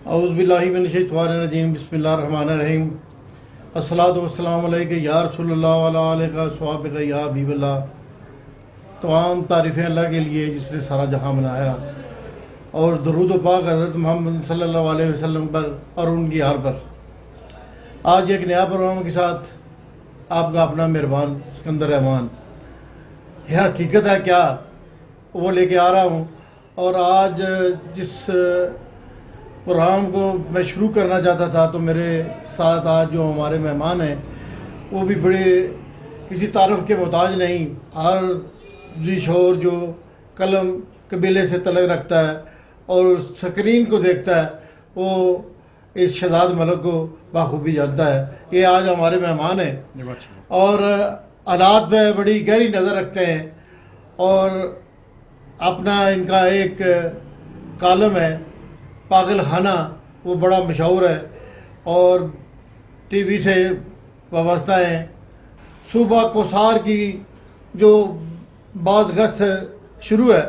اعوذ باللہ من الشیطان الرجیم بسم اللہ الرحمن الرحیم الصلاۃ والسلام علیک یا رسول اللہ وعلی آلہ وصحبہ یا حبیب اللہ۔ تمام تعریفیں اللہ کے لیے جس نے سارا جہاں بنایا، اور درود و پاک حضرت محمد صلی اللہ علیہ وسلم پر اور ان کی آل پر۔ آج ایک نیا پروگرام کے ساتھ آپ کا اپنا مہربان سکندر رحمان، یہ حقیقت ہے کیا وہ لے کے آ رہا ہوں۔ اور آج جس پروگرام کو میں شروع کرنا چاہتا تھا، تو میرے ساتھ آج جو ہمارے مہمان ہیں وہ بھی بڑے کسی تعارف کے محتاج نہیں۔ ہر ذی شعور جو قلم قبیلے سے تعلق رکھتا ہے اور سکرین کو دیکھتا ہے، وہ اس شہزاد ملک کو بخوبی جانتا ہے۔ یہ آج ہمارے مہمان ہیں اور حالات پہ بڑی گہری نظر رکھتے ہیں، اور اپنا ان کا ایک کالم ہے پاگل خانہ، وہ بڑا مشہور ہے اور ٹی وی سے وابستہ ہیں۔ صوبہ کوثار کی جو بعض گشت شروع ہے،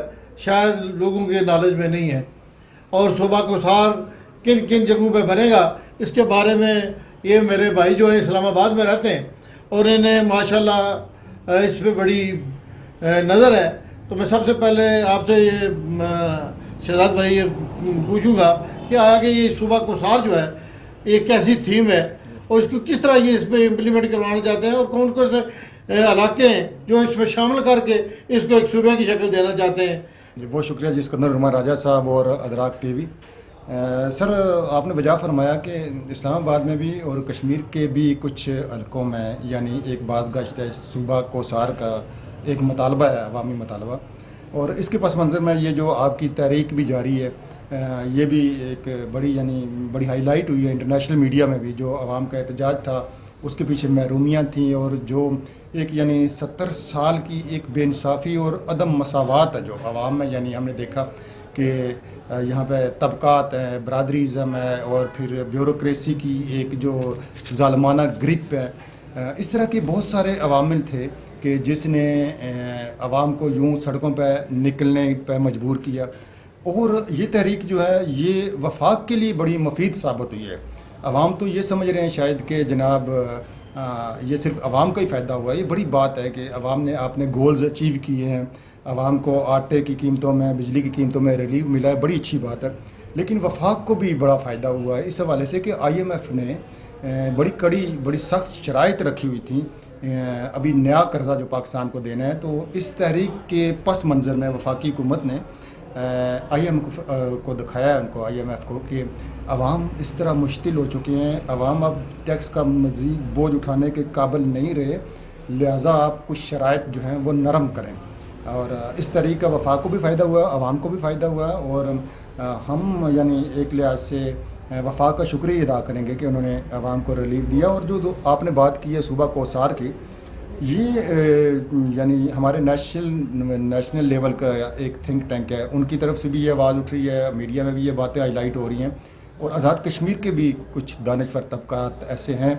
شاید لوگوں کے نالج میں نہیں ہے، اور صوبہ کوثار کن کن جگہوں پہ بنے گا اس کے بارے میں یہ میرے بھائی جو ہیں اسلام آباد میں رہتے ہیں اور انہیں ماشاءاللہ اس پہ بڑی نظر ہے۔ تو میں سب سے پہلے آپ سے یہ شہزاد بھائی پوچھوں گا کہ آگے یہ صوبہ کوثار جو ہے یہ کیسی تھیم ہے، اور اس کو کس طرح یہ اس میں امپلیمنٹ کروانا چاہتے ہیں، اور کون کون سے علاقے ہیں جو اس میں شامل کر کے اس کو ایک صوبے کی شکل دینا چاہتے ہیں۔ جی بہت شکریہ جی سکندر رحمان راجہ صاحب اور ادراک ٹی وی۔ سر آپ نے وجہ فرمایا کہ اسلام آباد میں بھی اور کشمیر کے بھی کچھ حلقوں میں یعنی ایک بعض گشت ہے صوبہ کوثار کا ایک مطالبہ ہے، عوامی مطالبہ، اور اس کے پس منظر میں یہ جو آپ کی تحریک بھی جاری ہے، یہ بھی ایک بڑی ہائی لائٹ ہوئی ہے انٹرنیشنل میڈیا میں بھی۔ جو عوام کا احتجاج تھا اس کے پیچھے محرومیاں تھیں، اور جو ایک 70 سال کی ایک بے انصافی اور عدم مساوات ہے جو عوام میں، ہم نے دیکھا کہ یہاں پہ طبقات ہیں، برادریزم ہے، اور پھر بیوروکریسی کی ایک جو ظالمانہ گرپ ہے۔ اس طرح کے بہت سارے عوامل تھے کہ جس نے عوام کو یوں سڑکوں پہ نکلنے پہ مجبور کیا، اور یہ تحریک جو ہے یہ وفاق کے لیے بڑی مفید ثابت ہوئی ہے۔ عوام تو یہ سمجھ رہے ہیں شاید کہ جناب یہ صرف عوام کا ہی فائدہ ہوا ہے۔ یہ بڑی بات ہے کہ عوام نے اپنے گولز اچیو کیے ہیں، عوام کو آٹے کی قیمتوں میں، بجلی کی قیمتوں میں ریلیف ملا ہے، بڑی اچھی بات ہے، لیکن وفاق کو بھی بڑا فائدہ ہوا ہے اس حوالے سے کہ آئی ایم ایف نے بڑی سخت شرائط رکھی ہوئی تھیں ابھی نیا قرضہ جو پاکستان کو دینا ہے۔ تو اس تحریک کے پس منظر میں وفاقی حکومت نے آئی ایم کو دکھایا ہے، آئی ایم ایف کو، کہ عوام اس طرح مشتعل ہو چکے ہیں، عوام اب ٹیکس کا مزید بوجھ اٹھانے کے قابل نہیں رہے، لہٰذا آپ کچھ شرائط جو ہیں وہ نرم کریں۔ اور اس طریقے کا وفاق کو بھی فائدہ ہوا، عوام کو بھی فائدہ ہوا، اور ہم ایک لحاظ سے وفاق کا شکریہ ادا کریں گے کہ انہوں نے عوام کو ریلیف دیا۔ اور جو آپ نے بات کی ہے صوبہ کوثار کی، یہ ہمارے نیشنل لیول کا ایک تھنک ٹینک ہے، ان کی طرف سے بھی یہ آواز اٹھ رہی ہے، میڈیا میں بھی یہ باتیں ہائی لائٹ ہو رہی ہیں، اور آزاد کشمیر کے بھی کچھ دانشور طبقات ایسے ہیں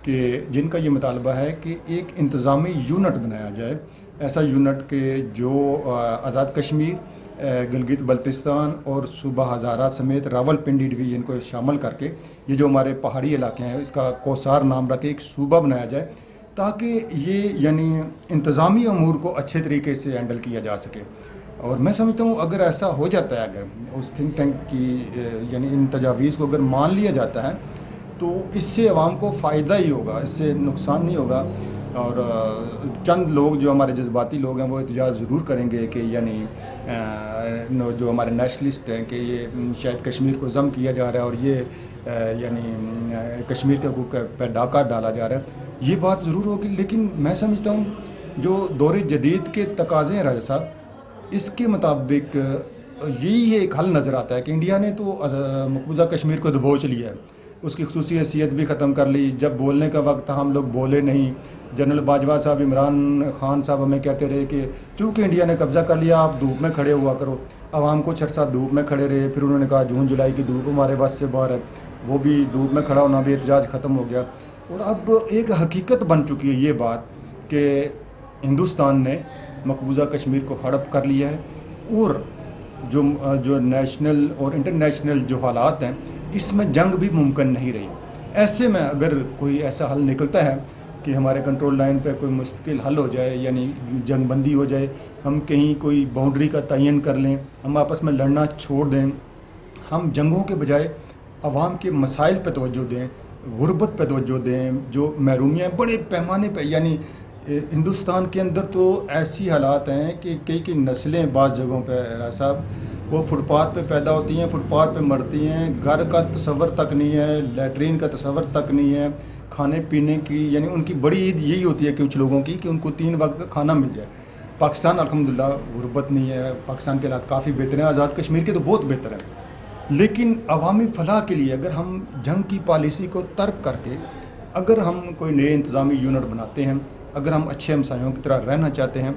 کہ جن کا یہ مطالبہ ہے کہ ایک انتظامی یونٹ بنایا جائے، ایسا یونٹ کہ جو آزاد کشمیر، گلگت بلتستان اور صوبہ ہزارہ سمیت راول پنڈی ڈویژن کو شامل کر کے یہ جو ہمارے پہاڑی علاقے ہیں اس کا کوثار نام رکھ کے ایک صوبہ بنایا جائے، تاکہ یہ انتظامی امور کو اچھے طریقے سے ہینڈل کیا جا سکے۔ اور میں سمجھتا ہوں اگر ایسا ہو جاتا ہے، اگر اس تھنک ٹینک کی ان تجاویز کو اگر مان لیا جاتا ہے تو اس سے عوام کو فائدہ ہی ہوگا، اس سے نقصان نہیں ہوگا۔ اور چند لوگ جو ہمارے جذباتی لوگ ہیں وہ احتجاج ضرور کریں گے کہ جو ہمارے نیشنلسٹ ہیں کہ یہ شاید کشمیر کو ضم کیا جا رہا ہے، اور یہ کشمیر کے حقوق پہ ڈاکہ ڈالا جا رہا ہے، یہ بات ضرور ہوگی۔ لیکن میں سمجھتا ہوں جو دور جدید کے تقاضے ہیں راجہ صاحب، اس کے مطابق یہی ایک حل نظر آتا ہے کہ انڈیا نے تو مقبوضہ کشمیر کو دبوچ لیا ہے، اس کی خصوصی حیثیت بھی ختم کر لی۔ جب بولنے کا وقت ہم لوگ بولے نہیں، جنرل باجوہ صاحب، عمران خان صاحب ہمیں کہتے رہے کہ چونکہ انڈیا نے قبضہ کر لیا آپ دھوپ میں کھڑے ہوا کرو، عوام کچھ عرصہ دھوپ میں کھڑے رہے، پھر انہوں نے کہا جون جولائی کی دھوپ ہمارے بس سے باہر ہے، وہ بھی دھوپ میں کھڑا ہونا بھی احتجاج ختم ہو گیا۔ اور اب ایک حقیقت بن چکی ہے یہ بات کہ ہندوستان نے مقبوضہ کشمیر کو ہڑپ کر لیا ہے، اور جو نیشنل اور انٹرنیشنل جو حالات ہیں اس میں جنگ بھی ممکن نہیں رہی. ایسے میں اگر کوئی ایسا حل نکلتا ہے کہ ہمارے کنٹرول لائن پہ کوئی مستقل حل ہو جائے, یعنی جنگ بندی ہو جائے, ہم کہیں کوئی باؤنڈری کا تعین کر لیں, ہم آپس میں لڑنا چھوڑ دیں, ہم جنگوں کے بجائے عوام کے مسائل پہ توجہ دیں, غربت پہ توجہ دیں, جو محرومیاں بڑے پیمانے پہ, یعنی ہندوستان کے اندر تو ایسی حالات ہیں کہ کئی نسلیں بعض جگہوں پہ راج صاحب وہ فٹ پاتھ پہ پیدا ہوتی ہیں, فٹ پاتھ پہ مرتی ہیں, گھر کا تصور تک نہیں ہے, لیٹرین کا تصور تک نہیں ہے, کھانے پینے کی, یعنی ان کی بڑی عید یہی ہوتی ہے کہ کچھ لوگوں کی کہ ان کو 3 وقت کا کھانا مل جائے. پاکستان الحمدللہ غربت نہیں ہے, پاکستان کے حالات کافی بہتر ہیں, آزاد کشمیر کے تو بہت بہتر ہیں, لیکن عوامی فلاح کے لیے اگر ہم جنگ کی پالیسی کو ترک کر کے اگر ہم کوئی نئے انتظامی یونٹ بناتے ہیں, اگر ہم اچھے ہمسایوں کی طرح رہنا چاہتے ہیں,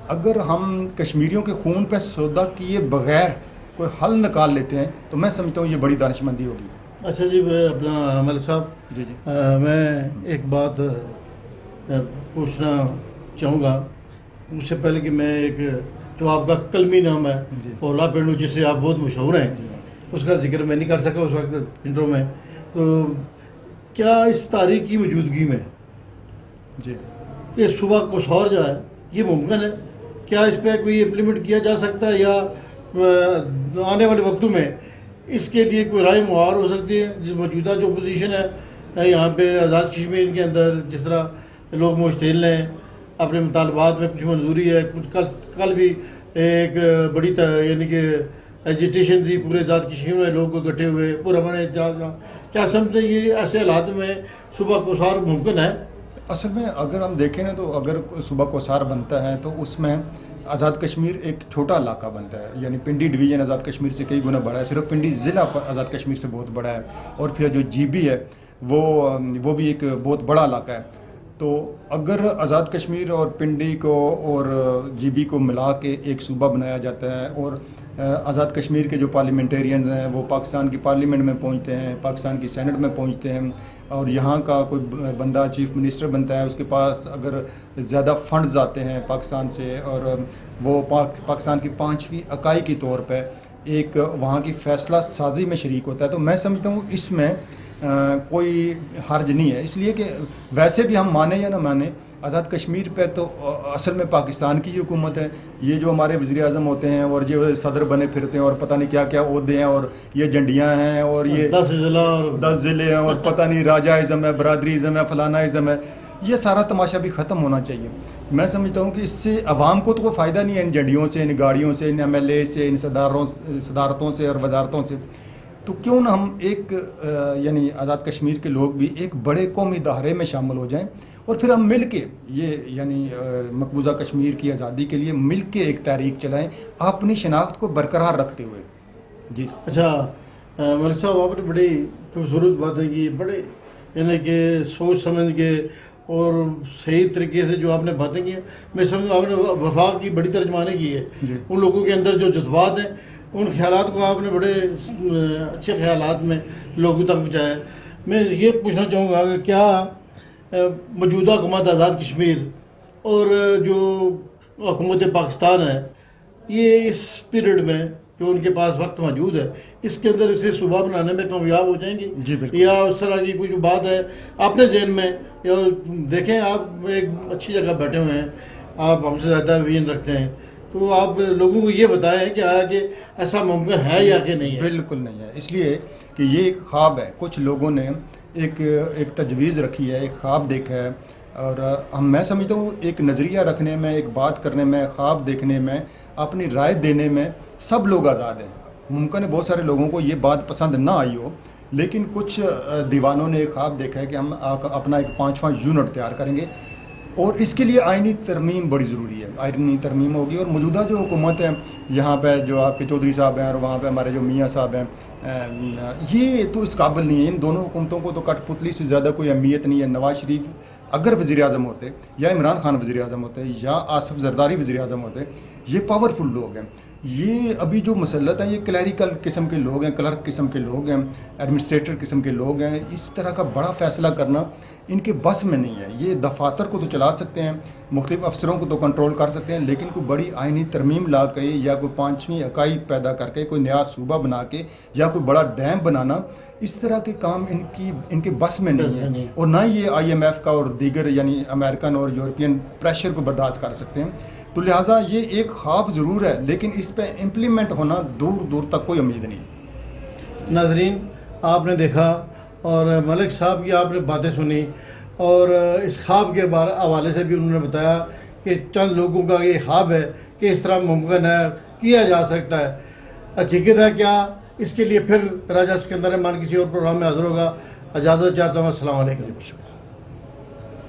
اگر ہم کشمیریوں کے خون پہ سودا کیے بغیر کوئی حل نکال لیتے ہیں, تو میں سمجھتا ہوں یہ بڑی دانش مندی ہوگی. اچھا جی, اپنا ملک صاحب, جی میں ایک بات پوچھنا چاہوں گا اس سے پہلے کہ میں ایک جو آپ کا کلمی نام ہے اولا پینڈو, جس سے آپ بہت مشہور ہیں, اس کا ذکر میں نہیں کر سکا اس وقت انٹرو میں. تو کیا اس تاریخ کی موجودگی میں جی کہ صبح کوسور جو ہے یہ ممکن ہے, کیا اس پہ کوئی امپلیمنٹ کیا جا سکتا ہے, یا آنے والے وقتوں میں اس کے لیے کوئی رائے مہار ہو سکتی ہے؟ جس موجودہ جو پوزیشن ہے یہاں پہ آزاد کشمیر کے اندر, جس طرح لوگ مشتعل ہیں, اپنے مطالبات میں کچھ منظوری ہے, کچھ کل بھی ایک بڑی یعنی کہ ایجیٹیشن تھی پورے آزاد کشمیر میں, لوگ اکٹھے ہوئے پورا بنے احتجاج. کیا سمجھتے ہیں یہ ایسے حالات میں صبح کوسار ممکن ہے؟ اصل میں اگر ہم دیکھیں نا تو اگر صوبہ کوسار بنتا ہے تو اس میں آزاد کشمیر ایک چھوٹا علاقہ بنتا ہے, یعنی پنڈی ڈویژن آزاد کشمیر سے کئی گنا بڑا ہے, صرف پنڈی ضلع آزاد کشمیر سے بہت بڑا ہے, اور پھر جو جی بی ہے وہ بھی ایک بہت بڑا علاقہ ہے. تو اگر آزاد کشمیر اور پنڈی کو اور جی بی کو ملا کے ایک صوبہ بنایا جاتا ہے, اور آزاد کشمیر کے جو پارلیمنٹیرینز ہیں وہ پاکستان کی پارلیمنٹ میں پہنچتے ہیں, پاکستان کی سینٹ میں پہنچتے ہیں, اور یہاں کا کوئی بندہ چیف منسٹر بنتا ہے, اس کے پاس اگر زیادہ فنڈز آتے ہیں پاکستان سے, اور وہ پاکستان کی 5ویں اکائی کے طور پہ ایک وہاں کی فیصلہ سازی میں شریک ہوتا ہے, تو میں سمجھتا ہوں اس میں کوئی حرج نہیں ہے. اس لیے کہ ویسے بھی ہم مانیں یا نہ مانیں, آزاد کشمیر پہ تو اصل میں پاکستان کی حکومت ہے. یہ جو ہمارے وزیر اعظم ہوتے ہیں اور جو صدر بنے پھرتے ہیں اور پتہ نہیں کیا کیا عہدے ہیں, اور یہ جھنڈیاں ہیں, اور یہ 10 ضلع ہیں, اور پتہ نہیں راجہ ازم ہے, برادری ازم ہے, فلانا ازم ہے, یہ سارا تماشا بھی ختم ہونا چاہیے. میں سمجھتا ہوں کہ اس سے عوام کو تو کوئی فائدہ نہیں ہے, ان جھنڈیوں سے, ان گاڑیوں سے, ان MLA سے, ان صدارتوں سے اور وزارتوں سے. تو کیوں نہ ہم ایک یعنی آزاد کشمیر کے لوگ بھی ایک بڑے قومی ادارے میں شامل ہو جائیں, اور پھر ہم مل کے یہ یعنی مقبوضہ کشمیر کی آزادی کے لیے مل کے ایک تحریک چلائیں, اپنی شناخت کو برقرار رکھتے ہوئے. جی اچھا ملک صاحب, آپ نے بڑی خوبصورت باتیں کی, بڑے یعنی کہ سوچ سمجھ کے اور صحیح طریقے سے جو آپ نے باتیں کی ہیں. میں سمجھوں آپ نے وفاق کی بڑی ترجمانی کی ہے. ان لوگوں کے اندر جو جذبات ہیں, ان خیالات کو آپ نے بڑے اچھے خیالات میں لوگوں تک پہنچایا. میں یہ پوچھنا چاہوں گا کہ کیا موجودہ حکومت آزاد کشمیر اور جو حکومت پاکستان ہے, یہ اس پیریڈ میں جو ان کے پاس وقت موجود ہے, اس کے اندر اسے صوبہ بنانے میں کامیاب ہو جائیں گی؟ جی بالکل. یا اس طرح کی کوئی جو بات ہے اپنے ذہن میں, یا دیکھیں آپ ایک اچھی جگہ بیٹھے ہوئے ہیں, آپ ہم سے زیادہ ویژن رکھتے ہیں, تو آپ لوگوں کو یہ بتائیں کہ آیا کہ ایسا ممکن ہے یا کہ نہیں ہے؟ بالکل نہیں ہے, اس لیے کہ یہ ایک خواب ہے. کچھ لوگوں نے ایک تجویز رکھی ہے, ایک خواب دیکھا ہے, اور میں سمجھتا ہوں ایک نظریہ رکھنے میں, ایک بات کرنے میں, خواب دیکھنے میں, اپنی رائے دینے میں سب لوگ آزاد ہیں. ممکن ہے بہت سارے لوگوں کو یہ بات پسند نہ آئی ہو, لیکن کچھ دیوانوں نے ایک خواب دیکھا ہے کہ ہم اپنا ایک 5واں یونٹ تیار کریں گے, اور اس کے لیے آئینی ترمیم بڑی ضروری ہے. آئینی ترمیم ہوگی, اور موجودہ جو حکومت ہے یہاں پہ جو آپ کے چودھری صاحب ہیں, اور وہاں پہ ہمارے جو میاں صاحب ہیں, یہ تو اس قابل نہیں ہے. ان دونوں حکومتوں کو تو کٹ پتلی سے زیادہ کوئی اہمیت نہیں ہے. نواز شریف اگر وزیر اعظم ہوتے, یا عمران خان وزیر اعظم ہوتے, یا آصف زرداری وزیر اعظم ہوتے, یہ پاورفل لوگ ہیں. یہ ابھی جو مسلط ہیں یہ کلیریکل قسم کے لوگ ہیں, کلرک قسم کے لوگ ہیں, ایڈمنسٹریٹر قسم کے لوگ ہیں. اس طرح کا بڑا فیصلہ کرنا ان کے بس میں نہیں ہے. یہ دفاتر کو تو چلا سکتے ہیں, مختلف افسروں کو تو کنٹرول کر سکتے ہیں, لیکن کوئی بڑی آئینی ترمیم لا کے, یا کوئی 5ویں اکائی پیدا کر کے, کوئی نیا صوبہ بنا کے, یا کوئی بڑا ڈیم بنانا, اس طرح کے کام ان کے بس میں نہیں نہیں ہے، ہے۔ اور نہ یہ IMF کا اور دیگر یعنی امریکن اور یورپین پریشر کو برداشت کر سکتے ہیں. تو لہٰذا یہ ایک خواب ضرور ہے، لیکن اس پہ امپلیمنٹ ہونا دور دور تک کوئی امید نہیں. ناظرین، آپ نے دیکھا اور ملک صاحب کی آپ نے باتیں سنی، اور اس خواب کے حوالے سے بھی انہوں نے بتایا کہ چند لوگوں کا یہ خواب ہے کہ اس طرح ممکن ہے، کیا جا سکتا ہے. حقیقت ہے کیا، اس کے لیے پھر راجہ سکندر رحمان کسی اور پروگرام میں حاضر ہوگا. اجازت چاہتا ہوں. السلام علیکم.